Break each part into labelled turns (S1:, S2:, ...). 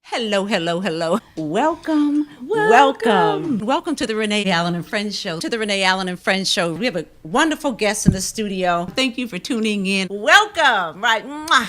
S1: Hello, hello, hello. Welcome to the Renee Allen and Friends Show. We have a wonderful guest in the studio. Thank you for tuning in. Welcome. Right. Mwah.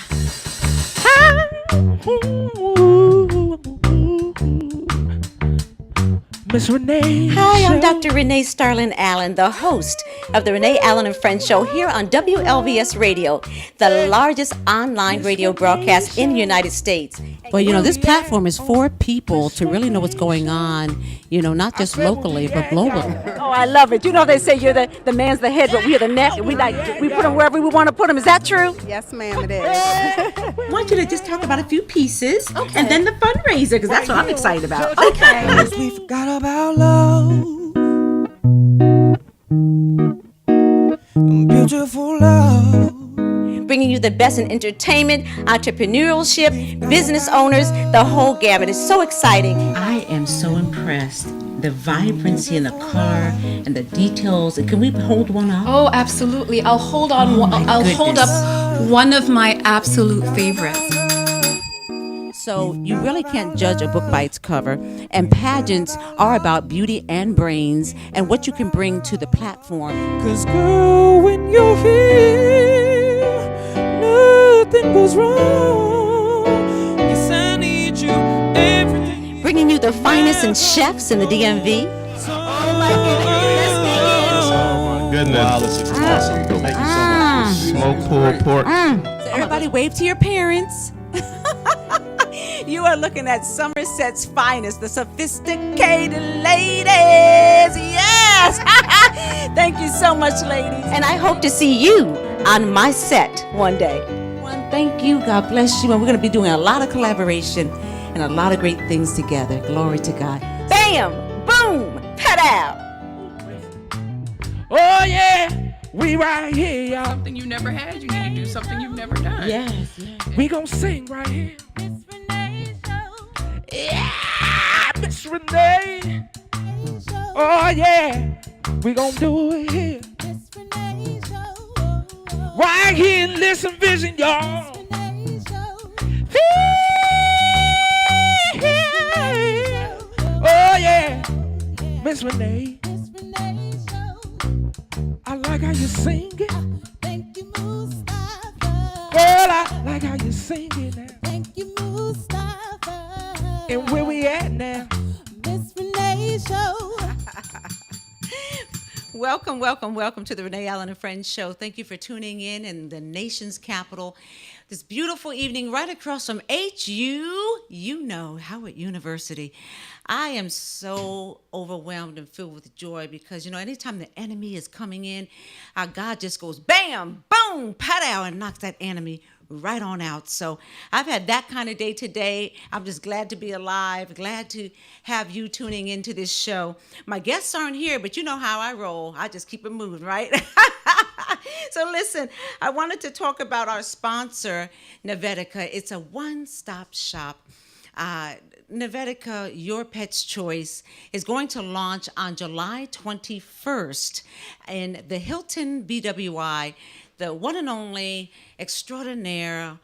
S2: Miss Renee.
S1: Hi, I'm Dr. Renee Starlin Allen, the host of the Renee Allen and Friends Show here on WLVS Radio, the largest online radio broadcast in the United States. Well, this platform is for people to really know what's going on, not just locally, but globally.
S3: Oh, I love it. They say you're the man's the head, but we're the neck, and we put them wherever we want to put them. Is that true?
S4: Yes, ma'am, it is.
S1: I want you to just talk about a few pieces, and then the fundraiser, because that's what I'm excited about.
S2: Okay. We forgot about love. Beautiful love.
S1: Bringing you the best in entertainment, entrepreneurship, business owners, the whole gamut. It's so exciting. I am so impressed. The vibrancy and the color and the details. Can we hold one up?
S5: Oh, absolutely. I'll hold on. I'll hold up one of my absolute favorites.
S1: So you really can't judge a book by its cover. And pageants are about beauty and brains and what you can bring to the platform.
S2: 'Cause girl, when you're here, nothing goes wrong. Yes, I need you everything.
S1: Bringing you the finest in chefs in the DMV.
S6: Oh my goodness. Wow, this is awesome. Thank you so much. Smoked pulled pork.
S1: So everybody wave to your parents. You are looking at Somerset's finest, the sophisticated ladies. Yes! Thank you so much, ladies. And I hope to see you on my set one day. Thank you. God bless you. And we're going to be doing a lot of collaboration and a lot of great things together. Glory to God. Bam! Boom! Ta-da!
S2: Oh yeah, we right here, y'all.
S5: Something you never had, you need to do something you've never done.
S1: Yes.
S2: We gon' sing right here. Yeah, Miss Renee. Oh yeah, we gon' do it here. Right here in Listen Vision, y'all. Oh yeah, Miss Renee. I like how you sing it. Girl, I like how you sing it now. And where we at now?
S1: Welcome to the Renee Allen and Friends Show. Thank you for tuning in the nation's capital. This beautiful evening right across from Howard University. I am so overwhelmed and filled with joy because, anytime the enemy is coming in, our God just goes bam, boom, pow, and knocks that enemy right on out. So I've had that kind of day today. I'm just glad to be alive, glad to have you tuning into this show. My guests aren't here, but you know how I roll. I just keep it moving, right? So listen, I wanted to talk about our sponsor, Navetica. It's a one-stop shop. Navetica, Your Pet's Choice, is going to launch on July 21st in the Hilton BWI, the one and only extraordinaire,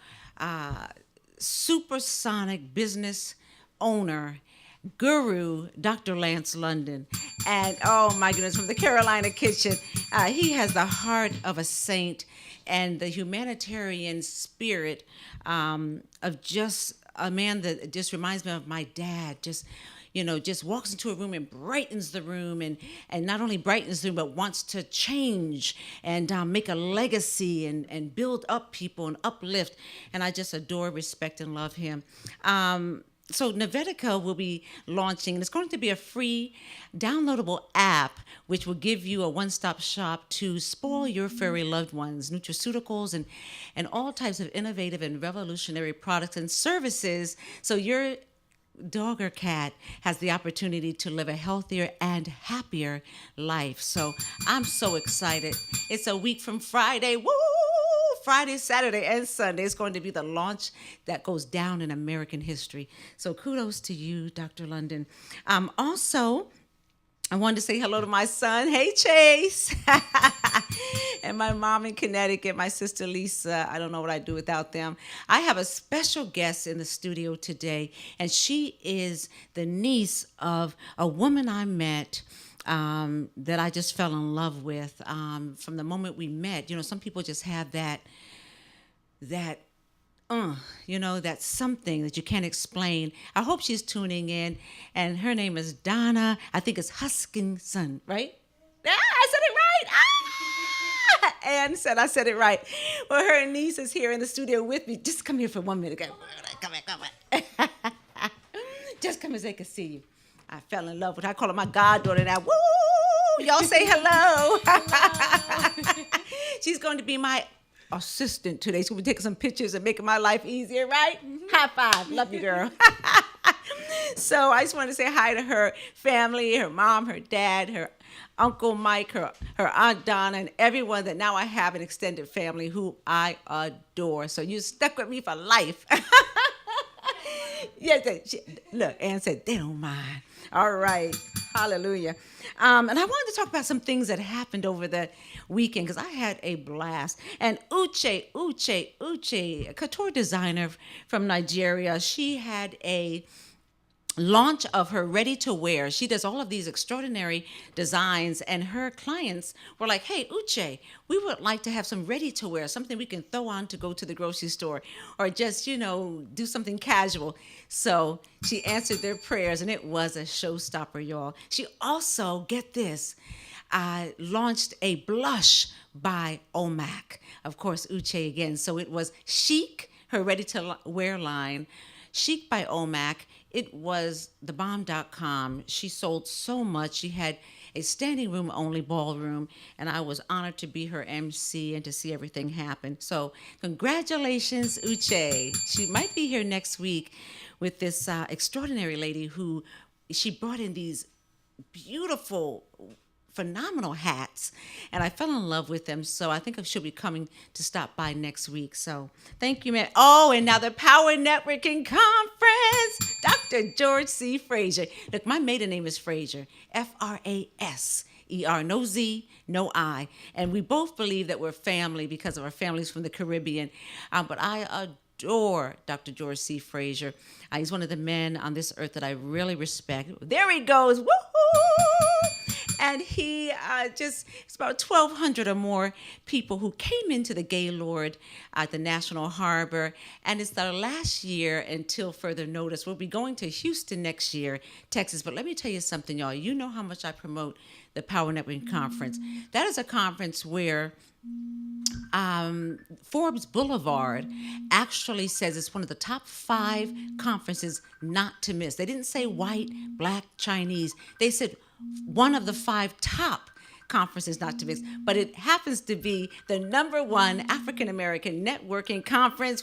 S1: supersonic business owner, guru, Dr. Lance London. And oh my goodness, from the Carolina Kitchen, he has the heart of a saint and the humanitarian spirit of just a man that just reminds me of my dad. Just walks into a room and brightens the room, and not only brightens the room, but wants to change and make a legacy and build up people and uplift. And I just adore, respect, and love him. So Navetica will be launching, and it's going to be a free downloadable app which will give you a one-stop shop to spoil your furry loved ones, nutraceuticals, and all types of innovative and revolutionary products and services, so your dog or cat has the opportunity to live a healthier and happier life. So I'm so excited. It's a week from Friday. Woo! Friday, Saturday, and Sunday is going to be the launch that goes down in American history. So kudos to you, Dr. London. Also, I wanted to say hello to my son. Hey, Chase. And my mom in Connecticut, my sister Lisa. I don't know what I'd do without them. I have a special guest in the studio today, and she is the niece of a woman I met that I just fell in love with from the moment we met. You know, some people just have that that's something that you can't explain. I hope she's tuning in. And her name is Donna. I think it's Huskinson, right? I said it right. Ann said I said it right. Well, her niece is here in the studio with me. Just come here for 1 minute. Come here. Just come here so they can see you. I fell in love with her. I call her my goddaughter now. Woo! Y'all say hello. She's going to be my assistant today. She's going to be taking some pictures and making my life easier, right? Mm-hmm. High five. Love you, girl. So I just want to say hi to her family, her mom, her dad, her Uncle Mike, her Aunt Donna, and everyone that now I have an extended family who I adore. So you stuck with me for life. Yes, look, Ann said, they don't mind. All right. Hallelujah. And I wanted to talk about some things that happened over the weekend because I had a blast. And Uche, a couture designer from Nigeria, she had a launch of her ready to wear. She does all of these extraordinary designs, and her clients were like, hey, Uche, we would like to have some ready to wear, something we can throw on to go to the grocery store or just, do something casual. So she answered their prayers, and it was a showstopper, y'all. She also, get this, launched a blush by Omac. Of course, Uche again. So it was Chic, her ready to wear line, Chic by Omac. It was thebomb.com. She sold so much. She had a standing room only ballroom, and I was honored to be her MC and to see everything happen. So congratulations, Uche. She might be here next week with this extraordinary lady who she brought in these beautiful, phenomenal hats, and I fell in love with them. So I think she'll be coming to stop by next week. So thank you, man. Oh, and now the Power Networking Conference, Dr. George C. Frazier. Look, my maiden name is Frazier, Fraser, no Z, no I. And we both believe that we're family because of our families from the Caribbean. But I adore Dr. George C. Frazier. He's one of the men on this earth that I really respect. There he goes. Woohoo! And he it's about 1,200 or more people who came into the Gaylord at the National Harbor. And it's our last year until further notice. We'll be going to Houston next year, Texas. But let me tell you something, y'all. You know how much I promote the Power Networking Conference. That is a conference where Forbes Boulevard actually says it's one of the top 5 conferences not to miss. They didn't say white, black, Chinese. They said one of the 5 top conferences not to miss, but it happens to be the #1 African American networking conference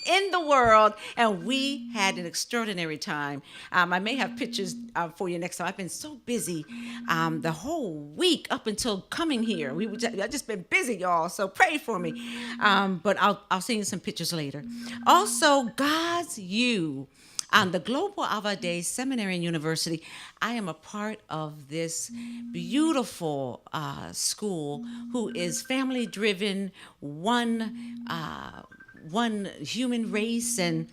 S1: in the world, and we had an extraordinary time. I may have pictures for you next time. I've been so busy the whole week up until coming here. I've just been busy, y'all, so pray for me. But I'll send you some pictures later. Also, God's You. The Global Avade Seminary and University, I am a part of this beautiful school who is family-driven, one human race, and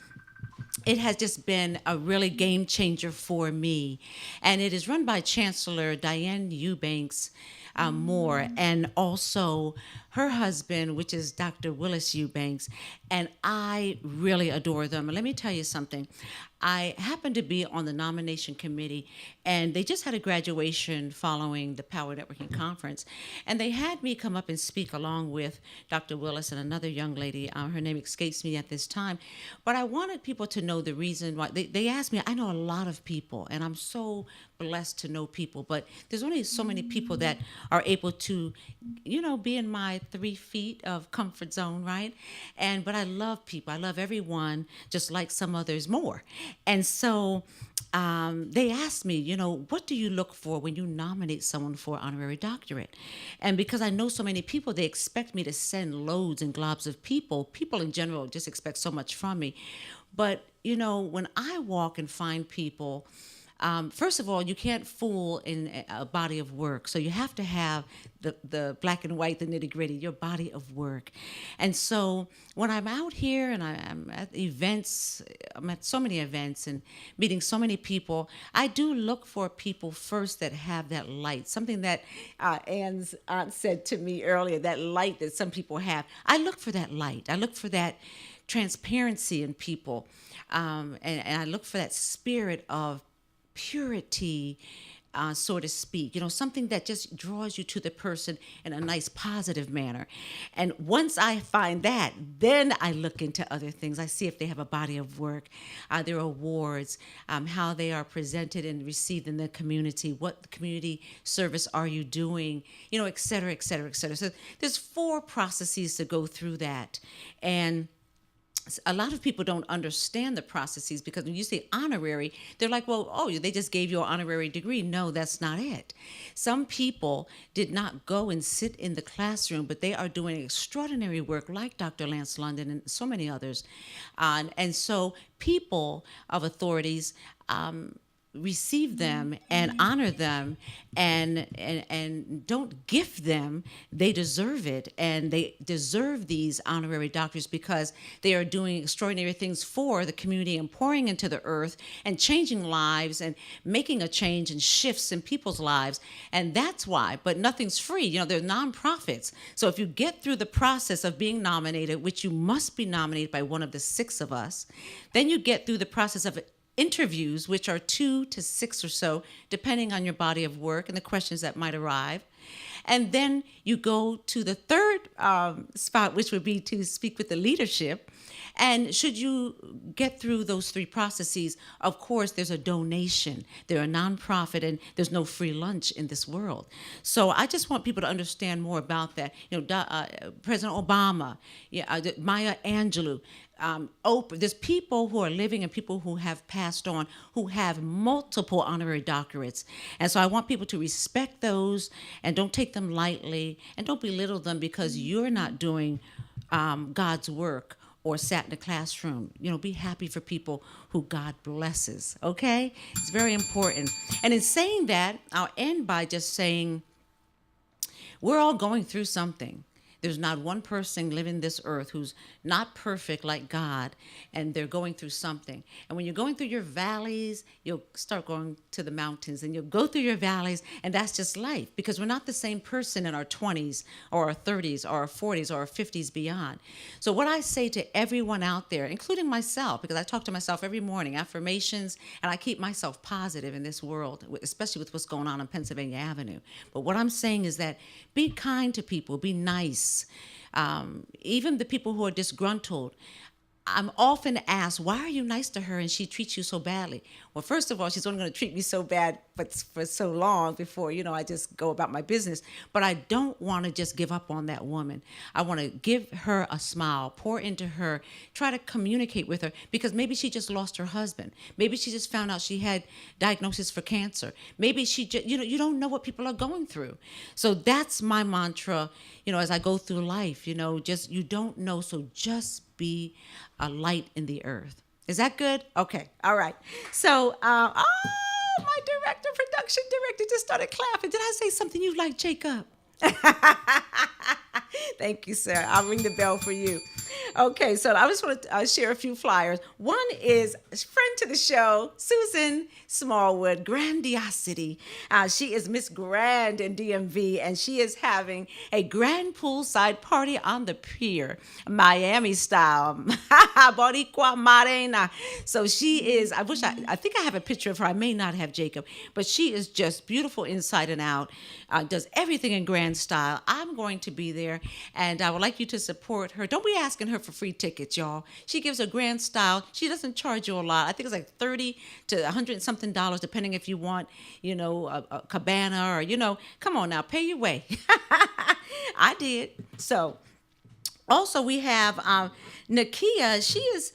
S1: it has just been a really game changer for me. And it is run by Chancellor Diane Eubanks Moore, and also her husband, which is Dr. Willis Eubanks, and I really adore them. And let me tell you something. I happened to be on the nomination committee, and they just had a graduation following the Power Networking Conference, and they had me come up and speak along with Dr. Willis and another young lady. Her name escapes me at this time, but I wanted people to know the reason why. They asked me, I know a lot of people, and I'm so blessed to know people, but there's only so many people that are able to, be in my 3 feet of comfort zone, right? But I love people. I love everyone, just like some others more. And so they asked me, what do you look for when you nominate someone for honorary doctorate? And because I know so many people, they expect me to send loads and globs of people. People in general just expect so much from me. But, when I walk and find people, First of all, you can't fool in a body of work. So you have to have the black and white, the nitty gritty, your body of work. And so when I'm out here and I'm at events, I'm at so many events and meeting so many people, I do look for people first that have that light, something that Ann's aunt said to me earlier, that light that some people have. I look for that light. I look for that transparency in people. And I look for that spirit of purity, so to speak, something that just draws you to the person in a nice, positive manner. And once I find that, then I look into other things. I see if they have a body of work, their awards, how they are presented and received in the community, what community service are you doing, et cetera, et cetera, et cetera. So there's 4 processes to go through that. And a lot of people don't understand the processes because when you say honorary, they're like, well, they just gave you an honorary degree. No, that's not it. Some people did not go and sit in the classroom, but they are doing extraordinary work like Dr. Lance London and so many others. And so people of authorities receive them and honor them and don't gift them. They deserve it, and they deserve these honorary doctors because they are doing extraordinary things for the community and pouring into the earth and changing lives and making a change and shifts in people's lives. And that's why, but nothing's free. They're nonprofits. So if you get through the process of being nominated, which you must be nominated by one of the 6 of us, then you get through the process of interviews, which are 2 to 6 or so, depending on your body of work and the questions that might arrive. And then you go to the third spot, which would be to speak with the leadership. And should you get through those 3 processes, of course, there's a donation. They're a nonprofit, and there's no free lunch in this world. So I just want people to understand more about that. President Obama, Maya Angelou, Oprah. There's people who are living and people who have passed on who have multiple honorary doctorates. And so I want people to respect those and don't take them lightly and don't belittle them because you're not doing God's work or sat in the classroom. Be happy for people who God blesses, okay? It's very important. And in saying that, I'll end by just saying we're all going through something. There's not one person living this earth who's not perfect like God, and they're going through something. And when you're going through your valleys, you'll start going to the mountains, and you'll go through your valleys, and that's just life, because we're not the same person in our 20s or our 30s or our 40s or our 50s beyond. So what I say to everyone out there, including myself, because I talk to myself every morning, affirmations, and I keep myself positive in this world, especially with what's going on Pennsylvania Avenue. But what I'm saying is that be kind to people, be nice. Even the people who are disgruntled, I'm often asked, why are you nice to her and she treats you so badly? Well, first of all, she's only going to treat me so bad but for so long before, I just go about my business. But I don't want to just give up on that woman. I want to give her a smile, pour into her, try to communicate with her, because maybe she just lost her husband. Maybe she just found out she had diagnosis for cancer. Maybe she just, you don't know what people are going through. So that's my mantra, as I go through life, just you don't know, so just be a light in the earth. Is that good? Okay. All right. So, my production director just started clapping. Did I say something you like, Jacob? Thank you, sir. I'll ring the bell for you. Okay, so I just want to share a few flyers. One is a friend to the show, Susan Smallwood, Grandiosity. She is Miss Grand in DMV, and she is having a grand poolside party on the pier, Miami style. Boricua Marina. So she is, I think I have a picture of her. I may not have, Jacob, but she is just beautiful inside and out, does everything in grand style. I'm going to be there, and I would like you to support her. Don't be asking her for free tickets, y'all. She gives a grand style. She doesn't charge you a lot. I think it's like $30 to $100 and something, depending if you want, a cabana or, come on now, pay your way. I did. So also we have Nakia. She is,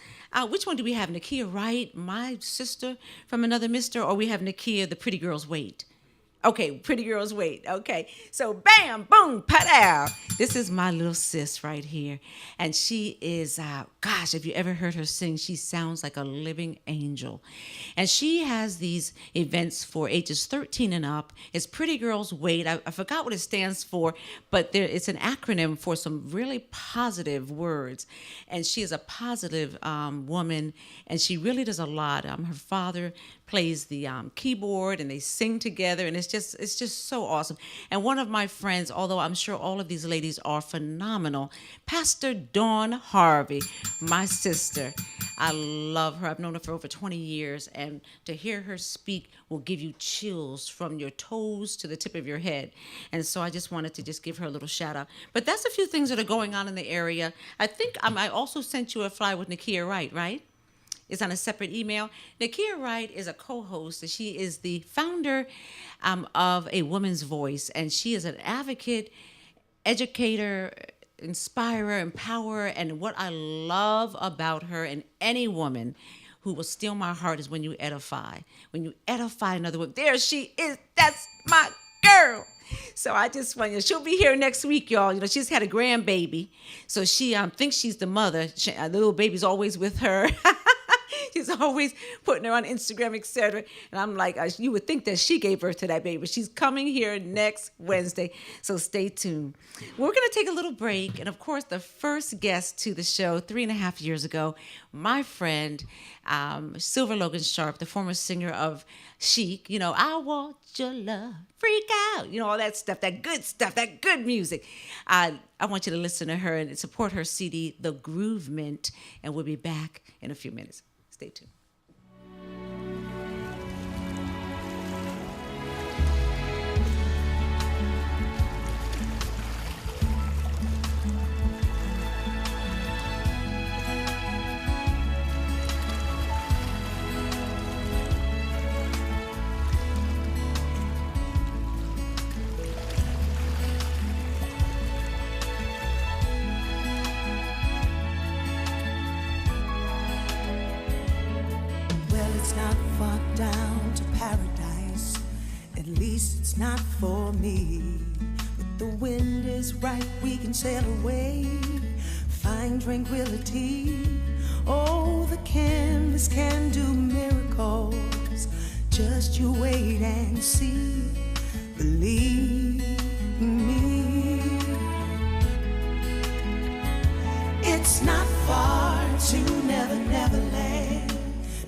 S1: which one do we have? Nakia Wright, my sister from another mister, or we have Nakia, the Pretty Girls Wait? Okay, pretty girls wait. Okay, so bam, boom, padow. This is my little sis right here, and she is, gosh, if you ever heard her sing, she sounds like a living angel, and she has these events for ages 13 and up. It's Pretty Girls Wait. I forgot what it stands for, but it's an acronym for some really positive words, and she is a positive woman, and she really does a lot. Her father plays the keyboard, and they sing together, and it's just so awesome. And one of my friends, although I'm sure all of these ladies are phenomenal, Pastor Dawn Harvey, my sister. I love her. I've known her for over 20 years, and to hear her speak will give you chills from your toes to the tip of your head. And so I just wanted to just give her a little shout out. But that's a few things that are going on in the area. I think I also sent you a flyer with Nakia Wright, right? It's on a separate email. Nakia Wright is a co-host. She is the founder of A Woman's Voice, and she is an advocate, educator, inspirer, empowerer. And what I love about her and any woman who will steal my heart is when you edify. When you edify another woman. There she is. That's my girl. So I just want you. She'll be here next week, y'all. You know, she's had a grandbaby, so she thinks she's the mother. The little baby's always with her. She's always putting her on Instagram, etc. And I'm like, you would think that she gave birth to that baby. She's coming here next Wednesday, so stay tuned. We're going to take a little break. And, of course, the first guest to the show 3.5 years ago, my friend, Silver Logan Sharp, the former singer of Chic. You know, I want your love, freak out. You know, all that stuff, that good music. I want you to listen to her and support her CD, The Groovement. And we'll be back in a few minutes. Stay tuned.
S4: It's not far down to paradise. At least it's not for me. But the wind is right, we can sail away, find tranquility. Oh, the canvas can do miracles. Just you wait and see. Believe me. It's not far to Never, Never Land.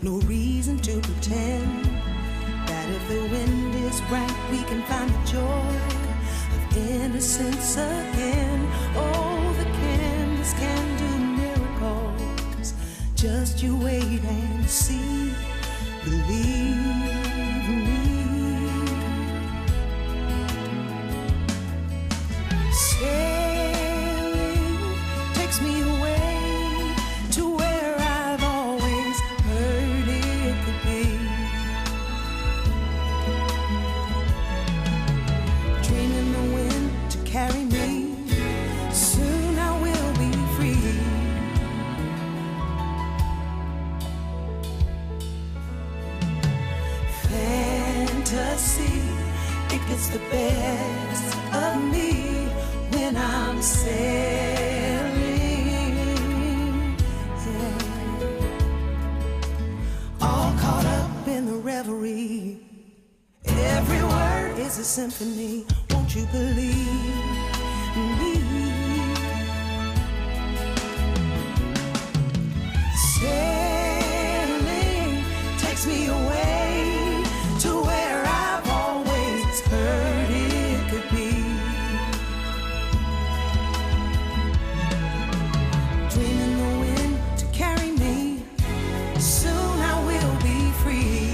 S4: No reason to pretend that if the wind is right, we can find the joy of innocence again. Oh, the canvas can do miracles. Just you wait and see. Believe me. Sailing takes me away to where I've always heard it could be. Dreaming the wind to carry me. Soon I will be free. Fantasy, it gets the best of me when I'm sailing. Yeah. All caught up in the reverie. Every word is a symphony. Won't you believe me? Sailing takes me away to where I've always heard it could be. Dreaming the wind to carry me. Soon I will be free.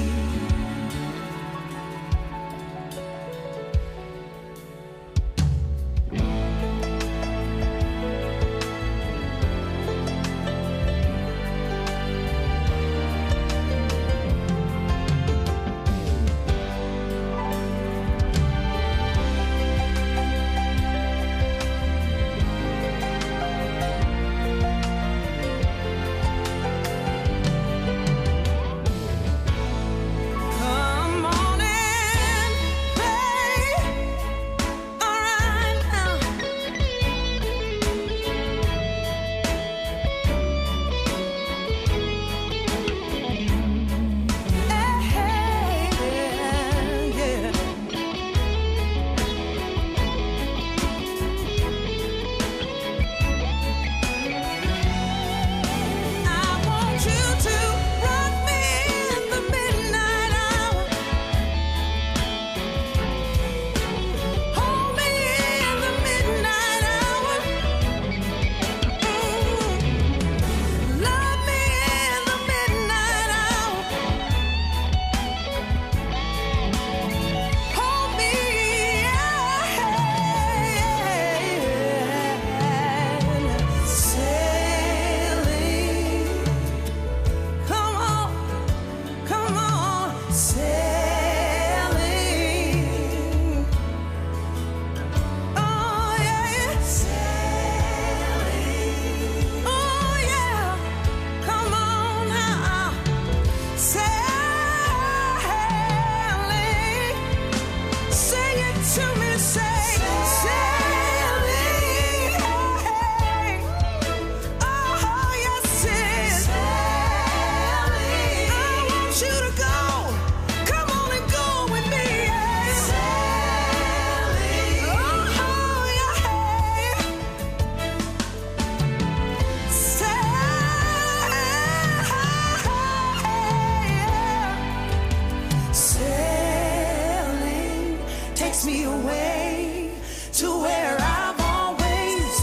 S4: takes me away to where I've always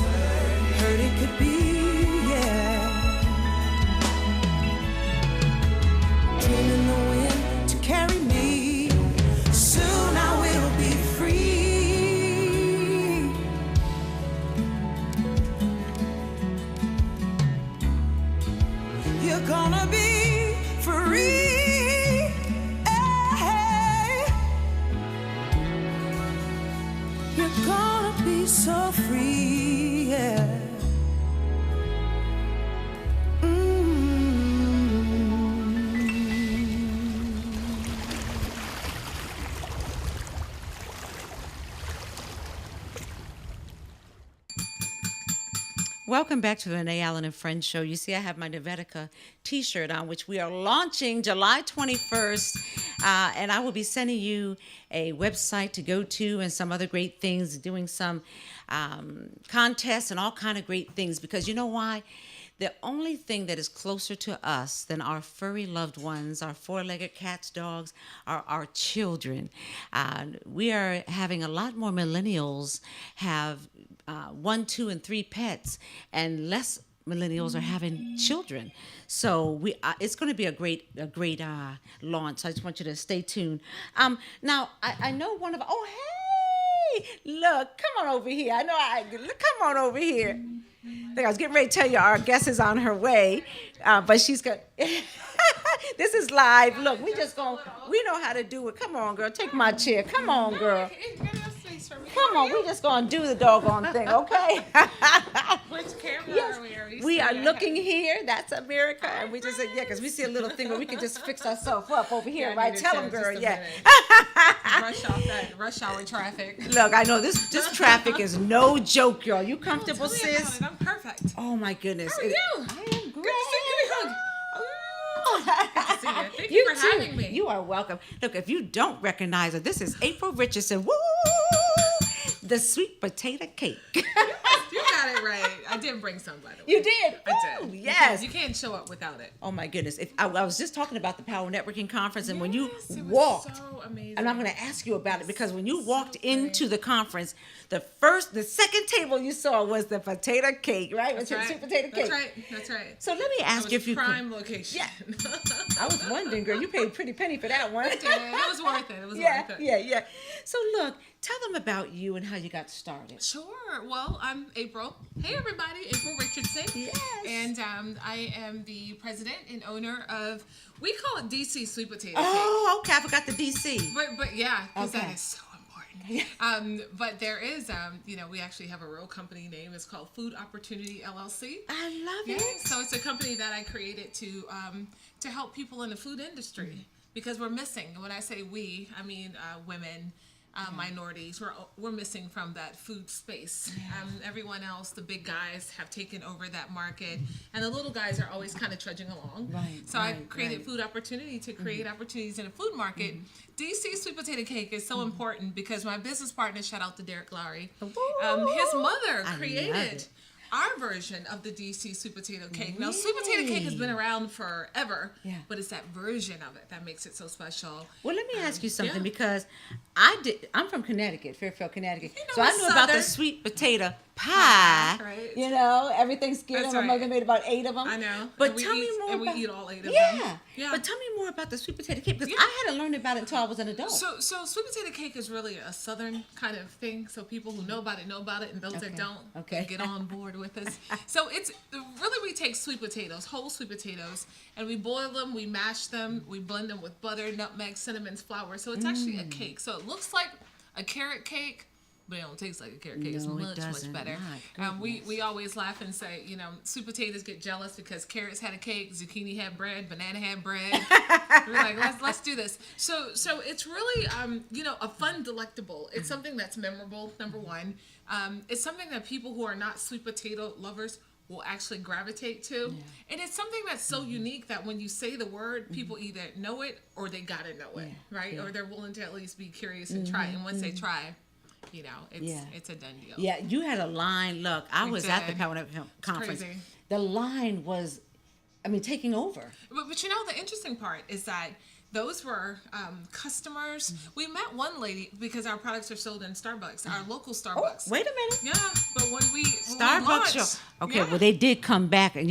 S4: heard it could be. Yeah, dreaming the wind to carry me. Soon I will be free. You're gonna be free. Hey. You're gonna be so free. Yeah.
S1: Welcome back to the Renee Allen and Friends show. You see, I have my Novetica t-shirt on, which we are launching July 21st. And I will be sending you a website to go to and some other great things, doing some contests and all kind of great things. Because you know why? The only thing that is closer to us than our furry loved ones, our four-legged cats, dogs, are our children. We are having a lot more millennials have 1, 2, and 3 pets, and less millennials are having children. So it's going to be a great launch. I just want you to stay tuned. Now I know one of hey, look, come on over here. Come on over here. I think I was getting ready to tell you our guest is on her way, but she's got. This is live. Look, we know how to do it. Come on, girl, take my chair. Come on, girl. Come on, we just gonna do the doggone thing, okay?
S7: Which camera
S1: Yes.
S7: are we?
S1: We are looking here. That's America, and we just said because we see a little thing where we can just fix ourselves up over here, right? Tell them, girl, yeah.
S7: Rush off that rush hour traffic.
S1: Look, I know this traffic is no joke, y'all. You comfortable,
S7: Tell me about
S1: sis?
S7: it. I'm perfect.
S1: Oh my goodness.
S7: How are you?
S1: I am great.
S7: Good to see you. Give me a hug. Good to see you. Thank you for
S1: too.
S7: having me.
S1: You are welcome. Look, if you don't recognize her, this is April Richardson. Woo! The sweet potato cake.
S7: You got it right. I did bring some, by the way.
S1: You did?
S7: I
S1: Ooh,
S7: did.
S1: yes.
S7: You can't show up without it.
S1: Oh my goodness. If I was just talking about the Power Networking Conference, and when you
S7: Yes, it was
S1: walked,
S7: so amazing.
S1: and I'm going to ask you about it, because when you walked into the conference, the second table you saw was the potato cake, right?
S7: That's
S1: Was it
S7: right.
S1: sweet potato cake?
S7: That's right. That's right.
S1: So let me ask you if you could.
S7: prime location.
S1: Yeah. I was wondering, girl, you paid a pretty penny for that one.
S7: It was worth it. It was
S1: Yeah,
S7: worth it.
S1: yeah. So look, tell them about you and how you got started.
S7: Sure. Well, I'm April. Hey, everybody. April Richardson.
S1: Yes.
S7: And I am the president and owner of, we call it DC Sweet Potato Cake.
S1: Oh, okay. I forgot the DC.
S7: But yeah, because
S1: Okay.
S7: that is so important. But there is, we actually have a real company name. It's called Food Opportunity LLC.
S1: I love
S7: Yeah.
S1: it.
S7: So it's a company that I created to help people in the food industry because we're missing. And when I say we, I mean women. Minorities, we're missing from that food space. Everyone else, the big guys, have taken over that market, and the little guys are always kind of trudging along.
S1: Right,
S7: So I
S1: right,
S7: created
S1: right.
S7: Food Opportunity to create opportunities in the food market. DC Sweet Potato Cake is so important because my business partner, shout out to Derek Lowry, his mother
S1: I love
S7: created
S1: it.
S7: our version of the DC sweet potato cake. Now, sweet potato cake has been around forever,
S1: Yeah.
S7: but it's that version of it that makes it so special.
S1: Well, let me ask you something
S7: yeah.
S1: because I'm from Connecticut, Fairfield, Connecticut.
S7: You know
S1: So I
S7: it's
S1: knew about the
S7: Southern.
S1: sweet potato pie.
S7: Right.
S1: You know, every Thanksgiving,
S7: That's
S1: my
S7: right.
S1: mother made about 8 of them.
S7: I know.
S1: But
S7: And we
S1: tell me
S7: eat-
S1: more
S7: and we
S1: about
S7: eat all 8 of
S1: yeah.
S7: them. Yeah.
S1: But tell me more about the sweet potato cake because I hadn't learned about it until I was an adult.
S7: So sweet potato cake is really a Southern kind of thing. So people who know about it, and those that don't,
S1: Okay.
S7: get on board with us. So it's really, we take sweet potatoes, whole sweet potatoes, and we boil them, we mash them, we blend them with butter, nutmeg, cinnamon, flour. So it's actually a cake. So it looks like a carrot cake, but it don't taste like a carrot cake. It's
S1: No, it
S7: much
S1: doesn't.
S7: better.
S1: My
S7: We always laugh and say, sweet potatoes get jealous because carrots had a cake, zucchini had bread, banana had bread. We're like, let's do this. So it's really a fun delectable. It's something that's memorable. Number one, it's something that people who are not sweet potato lovers will actually gravitate to. And it's something that's so unique that when you say the word, people either know it or they gotta know it, right? Or they're willing to at least be curious and try. And once they try, it's a done deal.
S1: Yeah, you had a line. Look, I
S7: We
S1: was at the
S7: did.
S1: Power Conference.
S7: crazy.
S1: The line was, taking over.
S7: But the interesting part is that those were customers. We met one lady because our products are sold in Starbucks, our local Starbucks.
S1: Wait a minute.
S7: Yeah, but when we
S1: Starbucks.
S7: launched,
S1: Okay,
S7: yeah.
S1: well they did come back and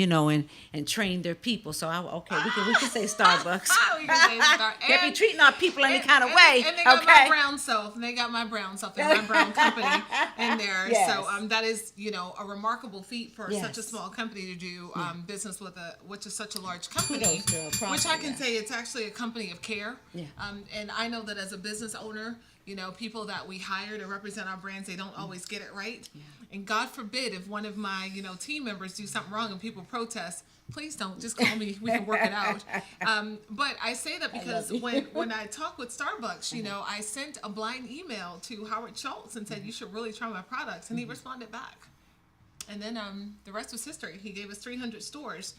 S1: and train their people. So we can say Starbucks.
S7: We can say
S1: They be treating our people any kind of
S7: and
S1: way.
S7: And they got
S1: okay.
S7: my brown self. And they got my brown self and my brown company in there.
S1: Yes.
S7: So that is a remarkable feat for
S1: Yes.
S7: such a small company to do business with which is such a large company.
S1: Kudos, girl. Proud
S7: Which
S1: of
S7: I
S1: you.
S7: can say it's actually a company of care.
S1: Yeah.
S7: And I know that as a business owner, people that we hire to represent our brands, they don't always get it right. Yeah. And God forbid if one of my, team members do something wrong and people protest, please don't. Just call me. We can work it out. But I say that because when I talk with Starbucks, I sent a blind email to Howard Schultz and said, you should really try my products. And he responded back. And then the rest was history. He gave us 300 stores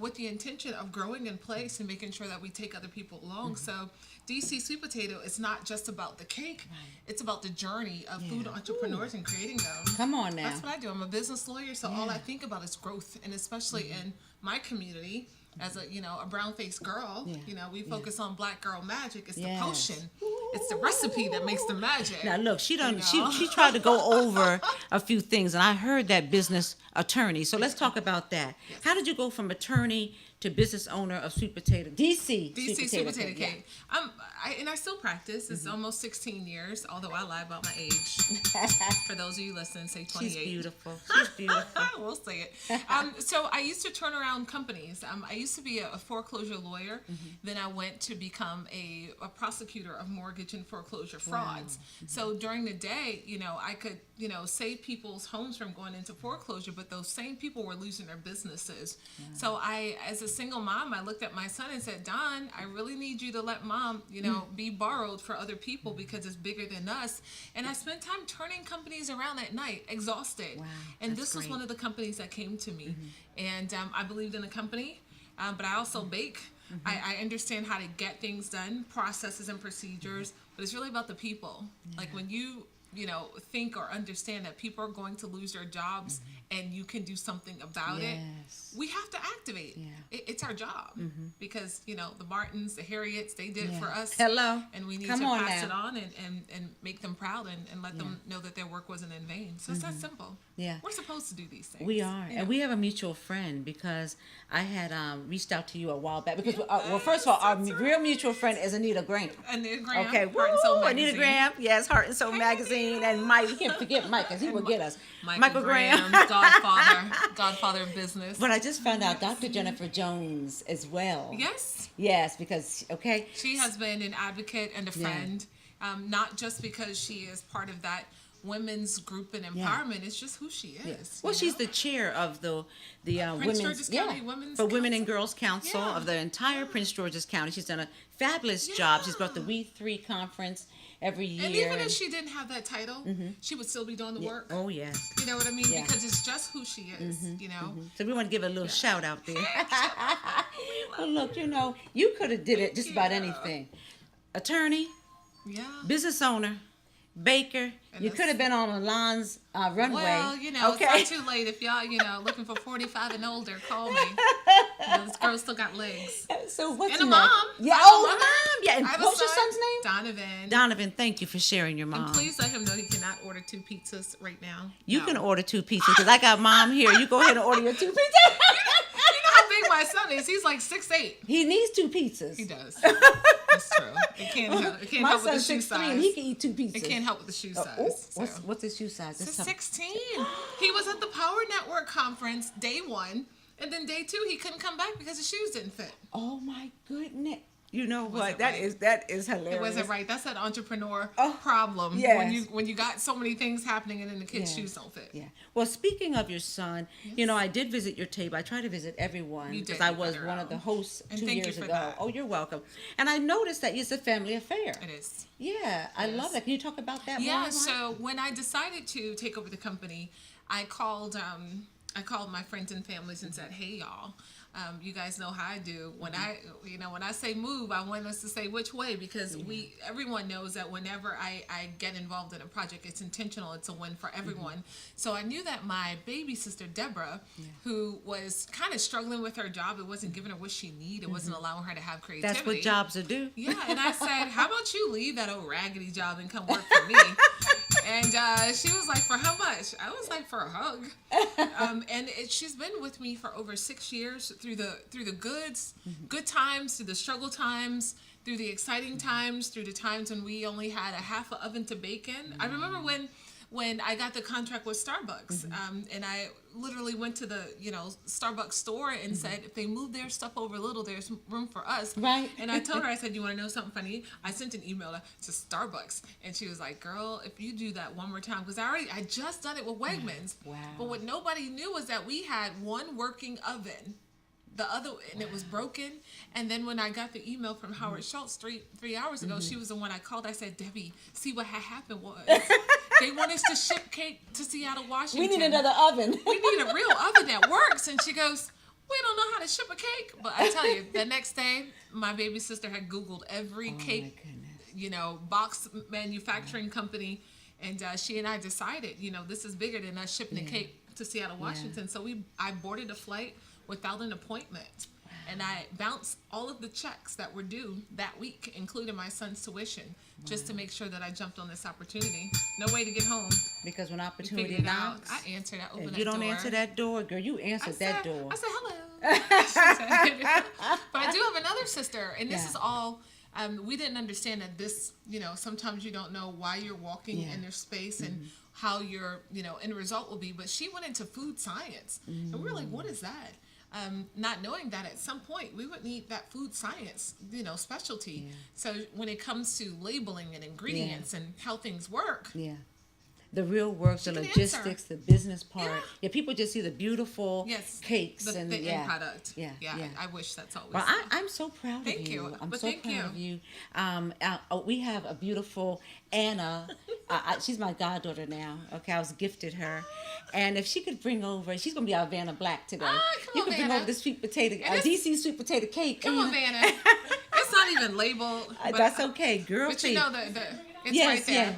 S7: with the intention of growing in place and making sure that we take other people along. So DC Sweet Potato is not just about the cake. Right. It's about the journey of food entrepreneurs and creating them.
S1: Come on now.
S7: That's what I do. I'm a business lawyer, so all I think about is growth. And especially in my community, as a brown-faced girl, we focus on Black girl magic. It's the potion. It's the recipe that makes the magic.
S1: Now look, she tried to go over a few things, and I heard that business attorney. So let's talk about that. Yes. How did you go from attorney to business owner of Sweet Potato DC
S7: Sweet Potato Cake? Yeah. I still practice. It's almost 16 years, although I lie about my age. For those of you listening, say 28.
S1: She's beautiful. She's beautiful.
S7: We'll say it. So I used to turn around companies. I used to be a foreclosure lawyer. Then I went to become a prosecutor of mortgage and foreclosure frauds. Wow. So during the day, I could, save people's homes from going into foreclosure, but those same people were losing their businesses. Wow. So as a single mom, I looked at my son and said, Don, I really need you to let mom, be borrowed for other people because it's bigger than us. And I spent time turning companies around at night, exhausted. Wow, and this was one of the companies that came to me. And I believed in the company, but I also bake. I understand how to get things done, processes and procedures, but it's really about the people. Like when you think or understand that people are going to lose their jobs and you can do something about it, we have to activate. It's our job because, the Martins, the Harriets, they did it for us.
S1: Hello.
S7: And we need to pass it on and make them proud and let them know that their work wasn't in vain. So it's that simple. Yeah. We're supposed to do these things.
S1: We are. And we have a mutual friend because I had reached out to you a while back because, first of all, our real mutual friend is Anita Graham.
S7: Anita Graham.
S1: Okay.
S7: Heart and Soul Magazine.
S1: Anita Graham. Yes, Heart and Soul Magazine. And Mike. We can't forget Mike because he will get us.
S7: Michael Graham. Godfather of business.
S1: But I just found out Dr. Jennifer Jones as well. Yes, because,
S7: she has been an advocate and a friend, not just because she is part of that women's group and empowerment. It's just who she is.
S1: Well, she's the chair of the
S7: Prince George's County Women's
S1: Women and Girls Council of the entire Prince George's County. She's done a fabulous job. She's brought the We Three conference every year.
S7: And even if she didn't have that title, she would still be doing the work.
S1: Oh, yes.
S7: You know what I mean? Yeah. Because it's just who she is,
S1: So we want to give a little shout out there. Well, look, you could have did it just about anything. Attorney, business owner, baker. You could have been on Alon's runway.
S7: Well, it's not too late. If y'all, looking for 45 and older, call me. This girl still got legs.
S1: So what's
S7: and a mom.
S1: Yeah, the mom. Yeah, and what's your son's name?
S7: Donovan,
S1: thank you for sharing your mom.
S7: And please let him know he cannot order 2 pizzas right now.
S1: You can order 2 pizzas because I got mom here. You go ahead and order your 2 pizzas.
S7: You know how big my son is? He's like 6'8".
S1: He needs 2 pizzas.
S7: He does. That's true. It can't help with the shoe size.
S1: And he can eat 2 pizzas.
S7: It can't help with the shoe size.
S1: What's his shoe size?
S7: It's 16. He was at the Power Network conference day 1, and then day 2 he couldn't come back because his shoes didn't fit.
S1: Oh my goodness. You know what? That is hilarious.
S7: It wasn't right. That's that entrepreneur problem.
S1: Yes.
S7: When you got so many things happening and then the kids' shoes don't fit.
S1: Yeah. Well, speaking of your son, I did visit your table. I try to visit everyone because I was one of the hosts 2 years ago.
S7: That.
S1: Oh, you're welcome. And I noticed that it's a family affair.
S7: It is.
S1: Yeah, I love that. Can you talk about that more?
S7: Yeah. So when I decided to take over the company, I called my friends and families and said, "Hey, y'all. You guys know how I do. When when I say move, I want us to say which way, because everyone knows that whenever I get involved in a project, it's intentional. It's a win for everyone. So I knew that my baby sister Deborah, who was kind of struggling with her job, it wasn't giving her what she needed. It wasn't allowing her to have creativity.
S1: That's what jobs are do.
S7: Yeah, and I said, how about you leave that old raggedy job and come work for me? And she was like, for how much? I was like, for a hug. And she's been with me for over 6 years through the good times, through the struggle times, through the exciting times, through the times when we only had a half an oven to bake in. I remember when I got the contract with Starbucks, and I literally went to the Starbucks store and said, if they move their stuff over a little, there's room for us.
S1: Right.
S7: And I told her, I said, you want to know something funny? I sent an email to Starbucks, and she was like, girl, if you do that one more time, because I just done it with Wegmans.
S1: Wow.
S7: But what nobody knew was that we had one working oven. The other, and it was broken. And then when I got the email from Howard Schultz three hours ago, she was the one I called. I said, Debbie, see what had happened was they want us to ship cake to Seattle, Washington.
S3: We need another oven.
S7: We need a real oven that works. And she goes, we don't know how to ship a cake. But I tell you, the next day, my baby sister had Googled every cake, box manufacturing company. And she and I decided, this is bigger than us shipping a cake to Seattle, Washington. So I boarded a flight without an appointment. And I bounced all of the checks that were due that week, including my son's tuition, just to make sure that I jumped on this opportunity. No way to get home.
S1: Because when
S7: We
S1: opportunity
S7: figured it out.
S1: knocks,
S7: I answered. I opened
S1: if
S7: that
S1: you don't
S7: door.
S1: answer that door, girl, you answered that door.
S7: I said, hello. But I do have another sister, and this is all, we didn't understand that this, sometimes you don't know why you're walking in their space and how your, end result will be. But she went into food science. And we were like, what is that? Not knowing that at some point we would need that food science, specialty. So when it comes to labeling and ingredients and how things work.
S1: Yeah. The real work, the
S7: can
S1: logistics,
S7: answer.
S1: the business part. Yeah, people just see the beautiful cakes
S7: the
S1: and
S7: end product.
S1: Yeah.
S7: I wish that's always.
S1: Well, I'm so proud
S7: Thank
S1: of you.
S7: you.
S1: I'm
S7: But
S1: so
S7: thank
S1: proud
S7: you.
S1: of you. We have a beautiful Anna. She's my goddaughter now. Okay, I was gifted her, and if she could bring over, she's gonna be our Vanna Black today.
S7: Come
S1: you
S7: on,
S1: could bring
S7: Vanna.
S1: over the sweet potato,
S7: And
S1: DC sweet potato cake.
S7: Come on, Vanna. It's not even labeled. But
S1: That's okay, girl.
S7: But you know it's
S1: Yes,
S7: right there.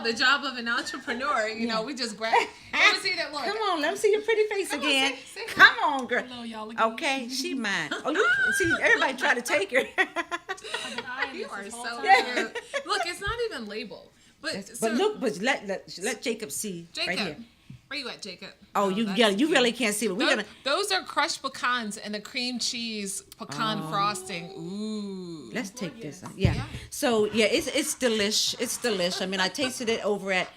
S7: The job of an entrepreneur. We just grab. Let me see that look.
S1: Come on, let me see your pretty face
S7: Come on,
S1: again.
S7: say
S1: Come on, girl.
S7: Hello, y'all again.
S1: Okay, she mine. Oh, you see, everybody try to take her.
S7: You are so cute. Look, it's not even labeled. But
S1: Let Jacob see
S7: Jacob,
S1: right here.
S7: where you at, Jacob?
S1: Oh, you really can't see, but we're gonna.
S7: Those are crushed pecans and the cream cheese pecan frosting. Ooh.
S1: Let's take this. Yeah. So it's delish. It's delish. I mean, I tasted it over at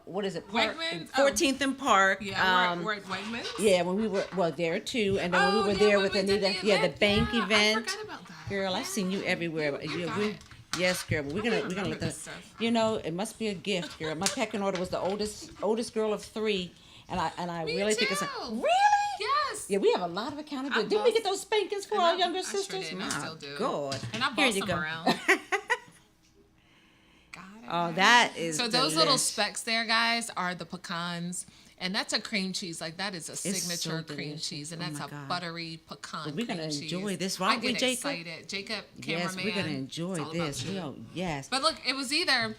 S1: what is it?
S7: Wegmans?
S1: 14th and Park.
S7: Yeah, we're at Wegmans.
S1: Yeah, when we were there too, and then when we were there with
S7: when we did
S1: Anita,
S7: the
S1: the
S7: event.
S1: bank
S7: Yeah,
S1: event.
S7: I forgot about that.
S1: Girl, I've seen you everywhere.
S7: got it.
S1: Yes, girl, but we're gonna let
S7: remember
S1: them.
S7: this stuff.
S1: It must be a gift, girl. My pecking order was the oldest girl of 3, and I
S7: Me
S1: really think
S7: too.
S1: it's really.
S7: Yes.
S1: Yeah, we have a lot of accountability. Didn't we get those spankings for
S7: And
S1: our
S7: I-
S1: younger
S7: I sure
S1: sisters?
S7: did, and I
S1: My
S7: still do.
S1: God.
S7: And I
S1: Here
S7: boss
S1: you
S7: them
S1: go.
S7: around. Got it.
S1: Oh, that is.
S7: So those little
S1: delish.
S7: specks there, guys, are the pecans. And that's a cream cheese. Like, that is a signature
S1: so
S7: cream
S1: delicious.
S7: cheese. And
S1: Oh
S7: that's
S1: my
S7: a
S1: God.
S7: buttery pecan
S1: Well, we're
S7: cream
S1: gonna
S7: cheese.
S1: enjoy this,
S7: I
S1: aren't we,
S7: get
S1: Jacob?
S7: excited. Jacob,
S1: Yes,
S7: cameraman.
S1: we're gonna enjoy
S7: it's all
S1: this.
S7: about you.
S1: Yes.
S7: But look, it was either,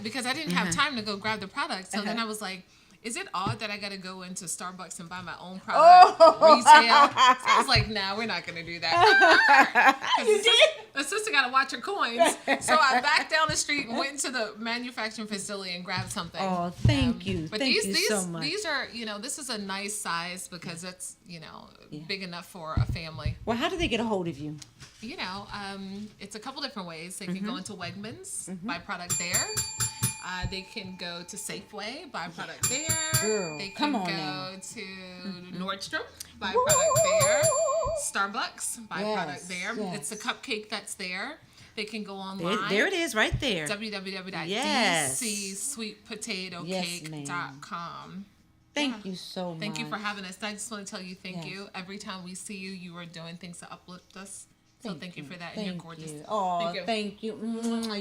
S7: because I didn't have time to go grab the product. So then I was like, is it odd that I got to go into Starbucks and buy my own product retail? So I was like, nah, we're not going to do that. You did? The sister got to watch her coins. So I backed down the street and went into the manufacturing facility and grabbed something.
S1: Oh, thank you.
S7: But
S1: Thank
S7: these,
S1: you so much.
S7: These are, this is a nice size because it's, big enough for a family.
S1: Well, how do they get a hold of you?
S7: It's a couple different ways. They can go into Wegmans, buy product there. They can go to Safeway, buy product there.
S1: Girl,
S7: they can
S1: come on
S7: go
S1: now.
S7: to Nordstrom, buy product there. Starbucks, buy
S1: Yes,
S7: product there.
S1: yes.
S7: It's a cupcake that's there. They can go online.
S1: There it is, right there. Yes.
S7: www.dcsweetpotatoCake.com.
S1: Thank you so much.
S7: Thank you for having us. I just want to tell you thank
S1: Yes.
S7: you. Every time we see you, you are doing things to uplift us. So thank you for that. And you're gorgeous.
S1: Oh, thank you.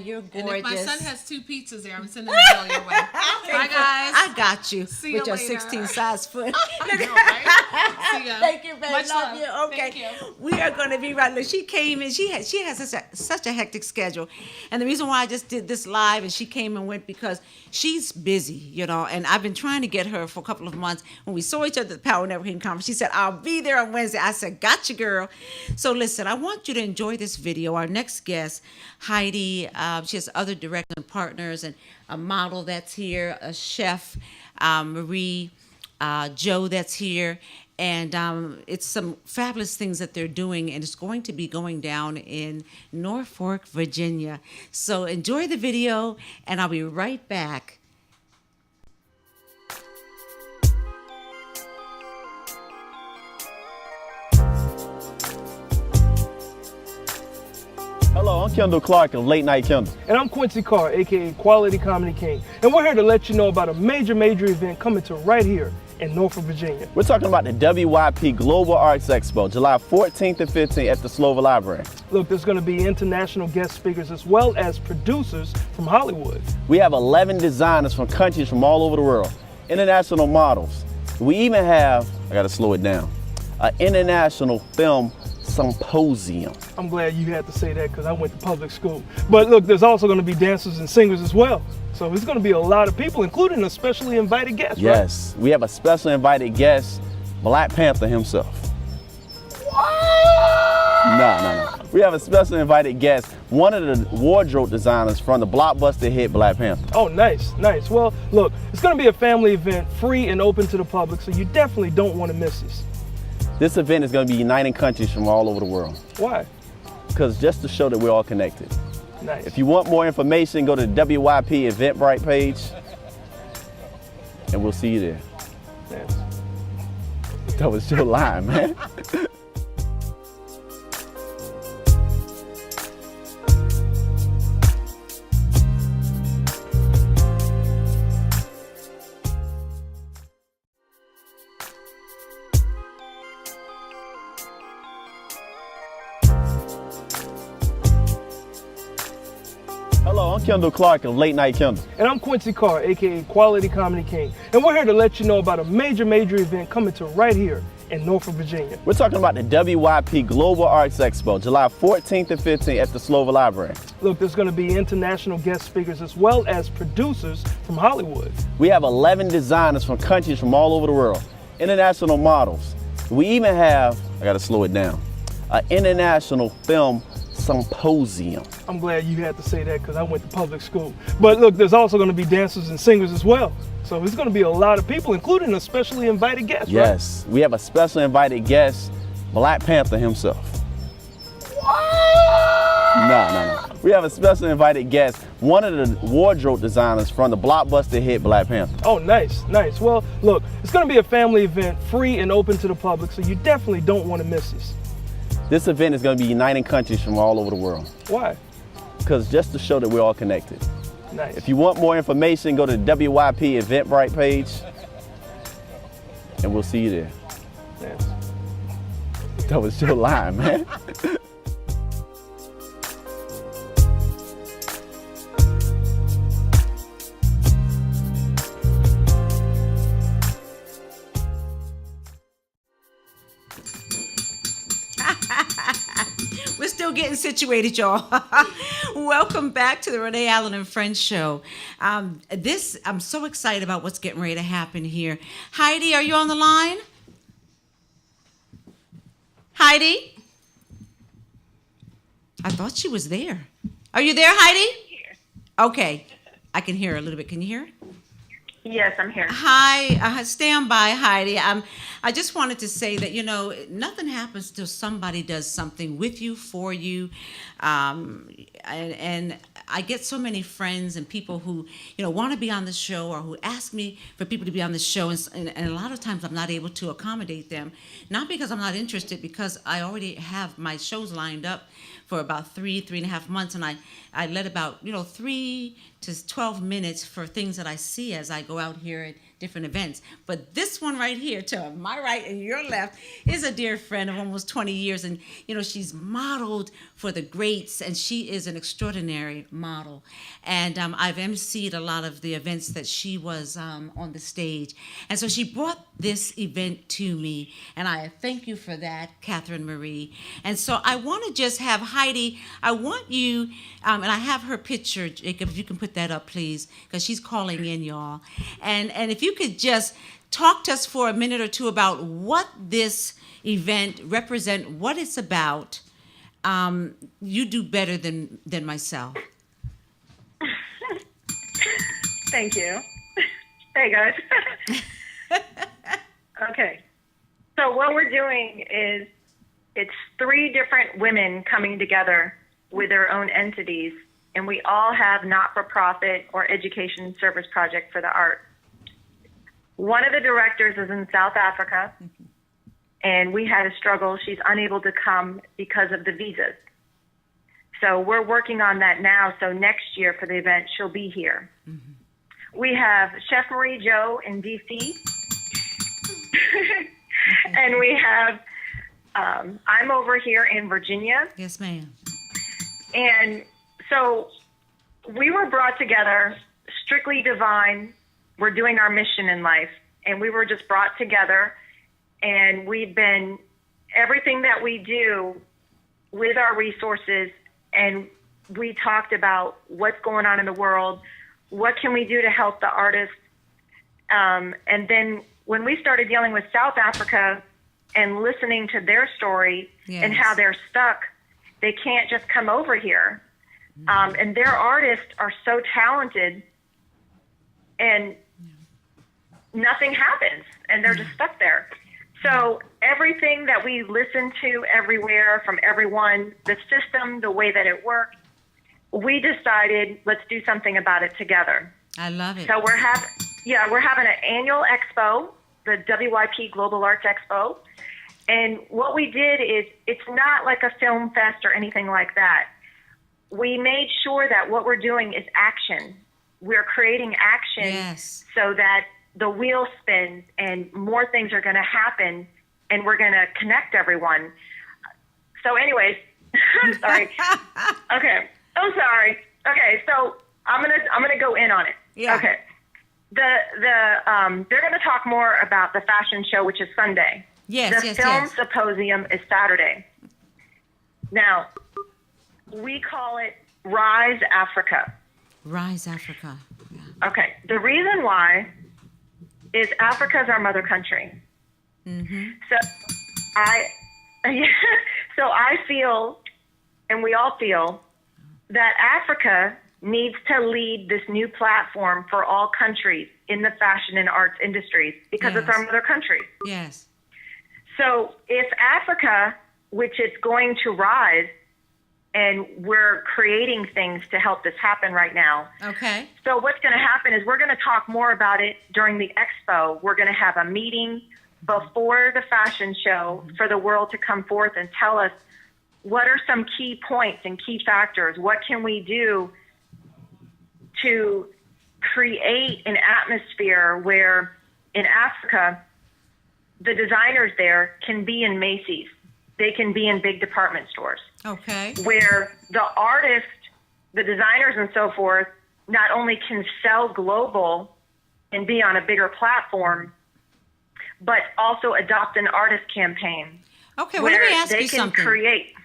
S1: You're gorgeous.
S7: And if my son has 2 pizzas there, I'm sending the bill your way. Bye, guys.
S1: I got you
S7: See
S1: with
S7: you
S1: your
S7: later.
S1: 16 size foot.
S7: I know, right? See ya.
S1: Thank you, baby.
S7: Much
S1: Love
S7: love.
S1: you. Okay.
S7: Thank you.
S1: We are going to be right. Look, she came in. She has such a hectic schedule. And the reason why I just did this live and she came and went because she's busy, you know, and I've been trying to get her for a couple of months. When we saw each other at the Power Networking Conference, she said, I'll be there on Wednesday. I said, gotcha, girl. So listen, I want you to enjoy this video. Our next guest, Heidi, she has other directors and partners and a model that's here, a chef, Marie, Joe that's here. And it's some fabulous things that they're doing, and it's going to be going down in Norfolk, Virginia. So enjoy the video, and I'll be right back.
S6: Hello, I'm Kendall Clark of Late Night Kendall.
S2: And I'm Quincy Carr, aka Quality Comedy King. And we're here to let you know about a major event coming to right here in Norfolk, Virginia.
S6: We're talking about the WYP Global Arts Expo, July 14th and 15th at the Slover Library.
S2: Look, there's going to be international guest speakers as well as producers from Hollywood.
S6: We have 11 designers from countries from all over the world, international models. We even have, I gotta slow it down, an international film symposium.
S2: I'm glad you had to say that because I went to public school. But look, there's also going to be dancers and singers as well. So there's going to be a lot of people, including a specially invited guest,
S6: Yes, we have a special invited guest, Black Panther himself. No. We have a special invited guest, one of the wardrobe designers from the blockbuster hit Black Panther.
S2: Oh, nice. Well, look, it's going to be a family event, free and open to the public, so you definitely don't want to miss this.
S6: This event is going to be uniting countries from all over the world.
S2: Why?
S6: Because just to show that we're all connected.
S2: Nice.
S6: If you want more information, go to the WYP Eventbrite page, and we'll see you there.
S2: Yes.
S6: That was your line, man. Hello, I'm Kendall Clark of Late Night Kendall.
S2: And I'm Quincy Carr, aka Quality Comedy King. And we're here to let you know about a major event coming to right here in Norfolk, Virginia.
S6: We're talking about the WYP Global Arts Expo, July 14th and 15th at the Slover Library.
S2: Look, there's going to be international guest speakers as well as producers from Hollywood.
S6: We have 11 designers from countries from all over the world, international models. We even have, I gotta slow it down, an international film symposium.
S2: I'm glad you had to say that because I went to public school. But look, there's also going to be dancers and singers as well. So there's going to be a lot of people, including a specially invited guest,
S6: Yes, we have a special invited guest, Black Panther himself. No. We have a special invited guest, one of the wardrobe designers from the blockbuster hit Black Panther.
S2: Oh, nice. Well, look, it's going to be a family event, free and open to the public, so you definitely don't want to miss this.
S6: This event is going to be uniting countries from all over the world.
S2: Why?
S6: Because just to show that we're all connected.
S2: Nice.
S6: If you want more information, go to the WYP Eventbrite page, and we'll see you there.
S2: Yes.
S6: That was your line, man.
S1: We're still getting situated, y'all. Welcome back to the Renee Allen and Friends show. I'm so excited about what's getting ready to happen here. Heidi, are you on the line? Heidi? I thought she was there. Are you there, Heidi?
S8: Here.
S1: Okay. I can hear her a little bit. Can you hear her?
S8: Yes, I'm here.
S1: Hi, stand by, Heidi. I just wanted to say that, nothing happens till somebody does something with you, for you. And I get so many friends and people who, want to be on the show or who ask me for people to be on the show. And a lot of times I'm not able to accommodate them, not because I'm not interested, because I already have my shows lined up for about 3.5 months, and I let about 3 to 12 minutes for things that I see as I go out here at different events. But this one right here, to my right and your left, is a dear friend of almost 20 years. And, she's modeled for the greats, and she is an extraordinary model. And I've emceed a lot of the events that she was on the stage. And so she brought this event to me, and I thank you for that, Catherine Marie. And so I want to just have Heidi, I want you, and I have her picture, Jacob, if you can put that up, please, because she's calling in, y'all. And if you could just talk to us for a minute or two about what this event represent, what it's about. You do better than myself.
S8: Thank you. Hey, guys. Okay. So what we're doing is it's 3 different women coming together with their own entities, and we all have not-for-profit or education service project for the art. One of the directors is in South Africa, and we had a struggle. She's unable to come because of the visas. So we're working on that now. So next year for the event, she'll be here. Mm-hmm. We have Chef Marie Jo in D.C. And we have, I'm over here in Virginia.
S1: Yes, ma'am.
S8: And so we were brought together, strictly divine. We're doing our mission in life. And we were just brought together. And we've been, everything that we do with our resources, and we talked about what's going on in the world, what can we do to help the artists. And then when we started dealing with South Africa and listening to their story
S1: yes.
S8: and how they're stuck, they can't just come over here. And their artists are so talented, and nothing happens, and they're just stuck there. So everything that we listen to everywhere from everyone, the system, the way that it works, we decided let's do something about it together.
S1: I love it.
S8: So we're having an annual expo, the WYP Global Arts Expo. And what we did is it's not like a film fest or anything like that. We made sure that what we're doing is action. We're creating action
S1: yes.
S8: so that the wheel spins and more things are going to happen, and we're going to connect everyone. So anyways, I'm sorry. Okay. Oh, sorry. Okay. So I'm going to go in on it.
S1: Yeah.
S8: Okay. They're going to talk more about the fashion show, which is Sunday.
S1: Yes,
S8: the film symposium is Saturday. Now, we call it Rise Africa.
S1: Rise Africa. Yeah.
S8: Okay. The reason why is Africa is our mother country.
S1: Mm-hmm.
S8: So I feel, and we all feel, that Africa needs to lead this new platform for all countries in the fashion and arts industries because
S1: yes.
S8: it's our mother country.
S1: Yes.
S8: So if Africa, which is going to rise, and we're creating things to help this happen right now.
S1: Okay.
S8: So what's going to happen is we're going to talk more about it during the expo. We're going to have a meeting before the fashion show for the world to come forth and tell us what are some key points and key factors. What can we do to create an atmosphere where in Africa, the designers there can be in Macy's. They can be in big department stores.
S1: Okay.
S8: Where the artists, the designers and so forth, not only can sell global and be on a bigger platform, but also adopt an artist campaign.
S1: Okay, well, let me ask you
S8: They
S1: something.
S8: can create.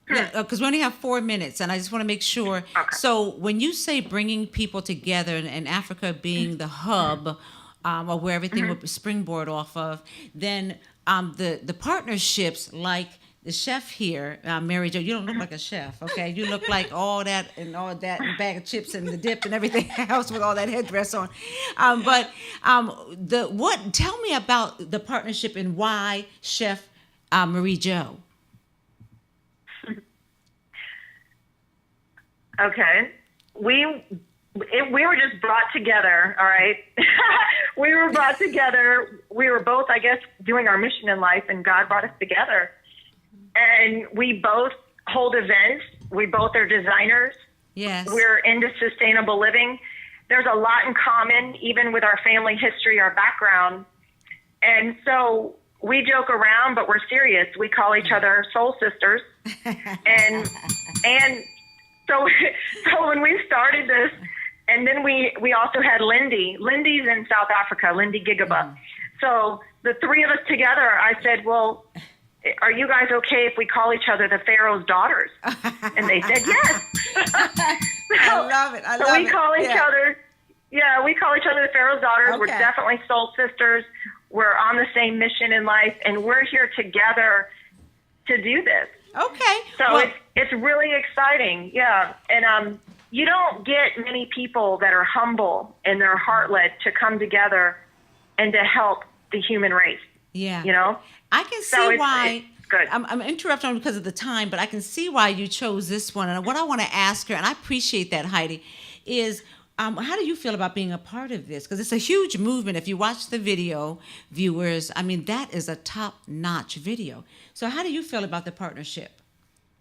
S1: Because we only have 4 minutes, and I just want to make sure.
S8: Okay.
S1: So when you say bringing people together, and Africa being the hub, or where everything would springboard off of, then the partnerships like the chef here, Mary Jo, you don't look like a chef, okay? You look like all that and bag of chips and the dip and everything else with all that headdress on. Tell me about the partnership and why Chef Marie Jo.
S8: Okay. We were just brought together, all right? We were brought together. We were both, I guess, doing our mission in life, and God brought us together. And we both hold events. We both are designers.
S1: Yes.
S8: We're into sustainable living. there's a lot in common, even with our family history, our background. And so we joke around, but we're serious. We call each other soul sisters. and so when we started this, and then we also had Lindy. Lindy's in South Africa, Lindy Gigaba. So the three of us together, I said, well, are you guys okay if we call each other the Pharaoh's daughters? And they said yes.
S1: I love it. I love
S8: so we
S1: it.
S8: call each other, we call each other the Pharaoh's daughters.
S1: Okay.
S8: We're definitely soul sisters. We're on the same mission in life, and we're here together to do this.
S1: Okay.
S8: So
S1: Well,
S8: it's really exciting, yeah. And you don't get many people that are humble and they're heart-led to come together and to help the human race.
S1: yeah.
S8: You know?
S1: I can see
S8: So
S1: why.
S8: it's good.
S1: I'm interrupting because of the time, but I can see why you chose this one. And what I want to ask her, and I appreciate that, Heidi, is how do you feel about being a part of this? Because it's a huge movement. If you watch the video, viewers, I mean, that is a top-notch video. So how do you feel about the partnership?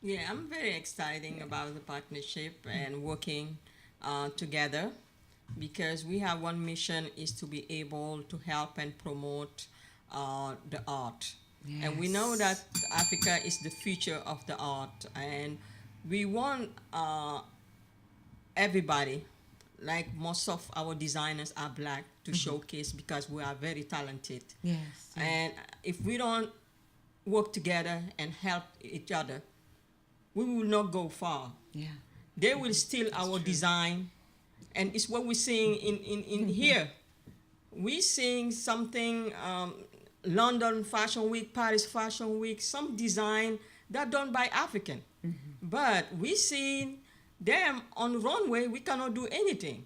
S9: Yeah, I'm very excited about the partnership and working together, because we have one mission, is to be able to help and promote the art. And we know that Africa is the future of the art, and we want everybody, like most of our designers are black, to showcase, because we are very talented.
S1: Yes.
S9: And if we don't work together and help each other, we will not go far.
S1: Yeah.
S9: They will steal our design, and it's what we're seeing in here. We're seeing something, London Fashion Week, Paris Fashion Week, some design that done by African. But we see them on runway, we cannot do anything.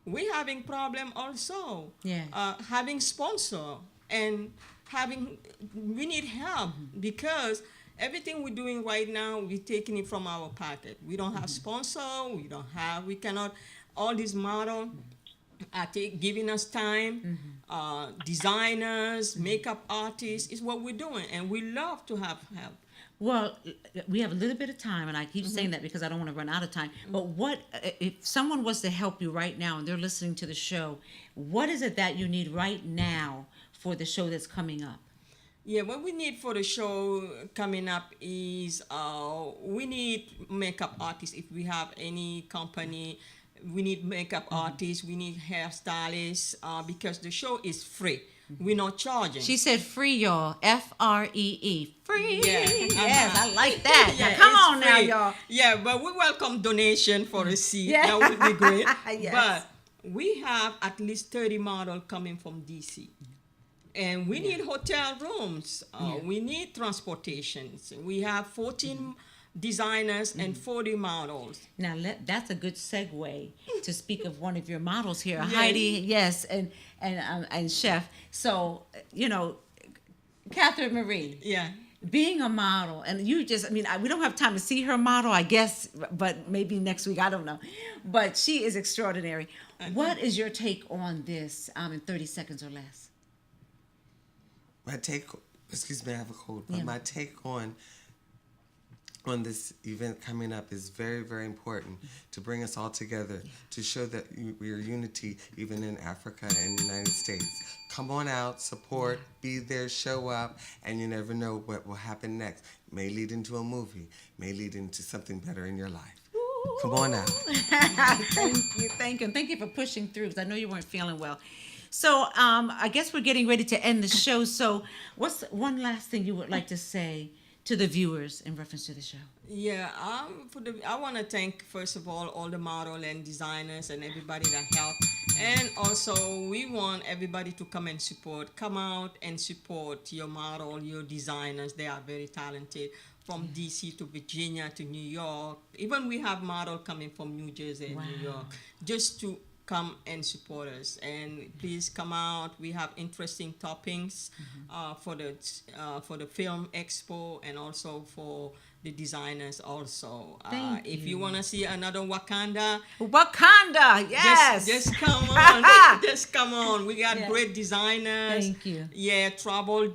S9: We're having problem also,
S1: Yes.
S9: having sponsor, and we need help, because everything we're doing right now, we're taking it from our pocket. We don't have sponsor, we cannot, all these models are giving us time, designers, makeup artists, is what we're doing, and we love to have help.
S1: Well, we have a little bit of time, and I keep saying that because I don't want to run out of time. But what if someone was to help you right now and they're listening to the show? What is it that you need right now for the show that's coming up?
S9: Yeah, what we need for the show coming up is we need makeup artists. If we have any company, we need makeup artists, we need hairstylists, because the show is free. We're not charging.
S1: She said free, y'all. Free. Free.
S9: Yeah.
S1: Yes, I like that.
S9: Yeah,
S1: Now, come
S9: it's
S1: on now,
S9: free.
S1: y'all.
S9: Yeah, but we welcome donation for a seat.
S1: Yeah.
S9: That would be great.
S1: Yes.
S9: But we have at least 30 models coming from DC. And we need hotel rooms. We need transportations. We have 14 designers and 40 models.
S1: Now, that's a good segue to speak of one of your models here,
S9: Yes.
S1: Heidi. Yes, and Chef. So, Catherine Marie.
S9: Yeah.
S1: Being a model, and you just, we don't have time to see her model, I guess, but maybe next week, I don't know. But she is extraordinary. What is your take on this in 30 seconds or less?
S10: My take, excuse me, I have a cold, but
S1: Yeah.
S10: my take on this event coming up is very, very important to bring us all together, to show that we are unity even in Africa and the United States. Come on out, support, be there, show up, and you never know what will happen next. May lead into a movie, may lead into something better in your life. Come on out.
S1: Thank you. Thank you for pushing through, because I know you weren't feeling well. So I guess we're getting ready to end the show. So what's one last thing you would like to say to the viewers in reference to the show?
S9: Yeah, I want to thank, first of all the model and designers and everybody that helped. And also, we want everybody to come and support. Come out and support your model, your designers. They are very talented. From DC to Virginia to New York. Even we have model coming from New Jersey and New York. Just to come and support us, and please come out. We have interesting toppings for the film expo, and also for the designers also.
S1: Thank
S9: If
S1: you.
S9: you want to see another Wakanda,
S1: Yes.
S9: just come on. Just come on. We got
S1: Yeah.
S9: great designers.
S1: Thank you.
S9: Yeah, trouble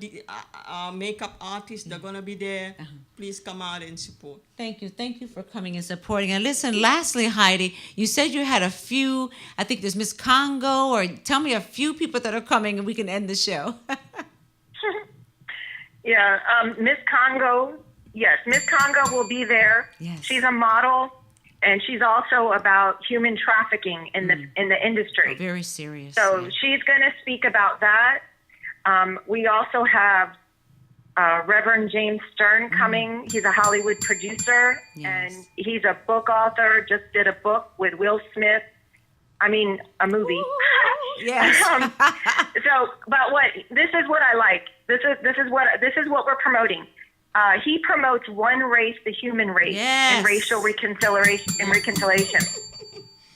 S9: makeup artists, they're going to be there. Please come out and support.
S1: Thank you. Thank you for coming and supporting. And listen, lastly, Heidi, you said you had a few, I think there's Miss Congo, or tell me a few people that are coming and we can end the show.
S8: Yeah, Miss Congo. Yes, Miss Congo will be there.
S1: Yes.
S8: She's a model, and she's also about human trafficking in the industry.
S1: Very serious.
S8: So
S1: yeah.
S8: she's going to speak about that. We also have Reverend James Stern coming. He's a Hollywood producer,
S1: Yes.
S8: and he's a book author. Just did a book with Will Smith. I mean, a movie.
S1: Yes.
S8: This is what I like. This is what we're promoting. He promotes one race, the human race,
S1: Yes.
S8: and racial reconciliation.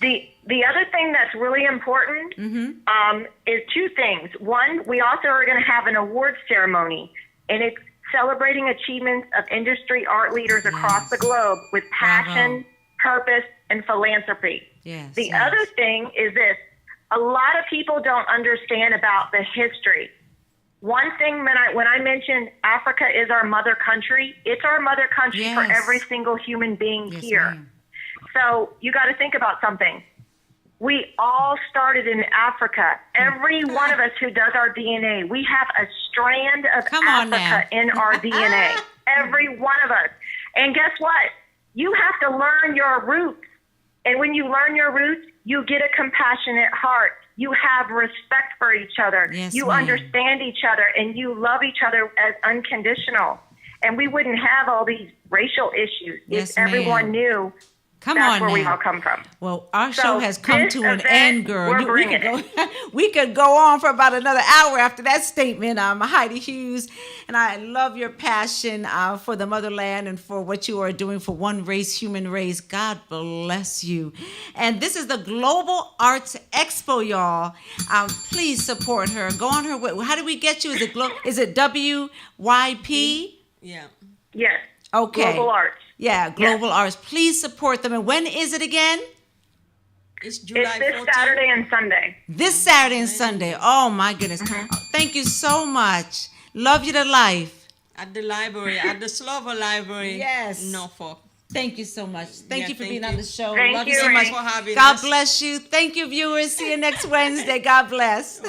S8: The other thing that's really important is two things. One, we also are going to have an awards ceremony, and it's celebrating achievements of industry art leaders across the globe with passion, purpose, and philanthropy.
S1: Yes.
S8: The other thing is this. A lot of people don't understand about the history. One thing when I mentioned Africa is our mother country, it's our mother country for
S1: Yes.
S8: every single human being
S1: Yes,
S8: here.
S1: ma'am.
S8: So you got to think about something. We all started in Africa. Every one of us who does our DNA, we have a strand of
S1: Come on
S8: Africa
S1: now.
S8: in our DNA. Every one of us. And guess what? You have to learn your roots. And when you learn your roots, you get a compassionate heart. You have respect for each other.
S1: Yes,
S8: you
S1: ma'am.
S8: understand each other, and you love each other as unconditional. And we wouldn't have all these racial issues
S1: Yes,
S8: if everyone
S1: ma'am.
S8: knew
S1: Come
S8: that's
S1: on
S8: where we
S1: now.
S8: all come from.
S1: Well, our
S8: So
S1: show has come
S8: this
S1: to an
S8: event,
S1: end, girl.
S8: we're
S1: We
S8: bringing
S1: could go, we could go on for about another hour after that statement. Heidi Hughes, and I love your passion for the motherland and for what you are doing for one race, human race. God bless you. And this is the Global Arts Expo, y'all. Please support her. Go on her. How do we get you? Is it WYP?
S9: Yeah.
S8: Yes.
S1: Okay.
S8: Global Arts.
S1: Yeah, Global Arts. Please support them. And when is it again?
S9: It's July
S8: It's this
S9: 14th.
S8: Saturday and Sunday.
S1: This Saturday and Sunday. Oh my goodness. Thank you so much. Love you to life.
S9: At the library, at the Slover Library.
S1: Yes.
S9: Norfolk.
S1: Thank you so much. Thank
S9: Yeah,
S1: you for
S9: thank
S1: being
S9: you.
S1: on the show.
S8: Thank
S1: Love
S8: you,
S1: you so
S8: Renee.
S1: much.
S9: For having
S1: God
S9: us.
S1: bless you. Thank you, viewers. See you next Wednesday. God bless.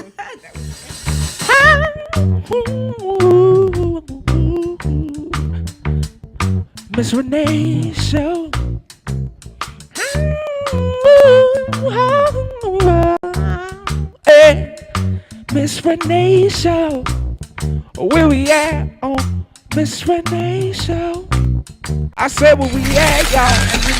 S11: Miss Renee Show. Hey, Miss Renee Show. Where we at on Miss Renee Show? I said where we at, y'all.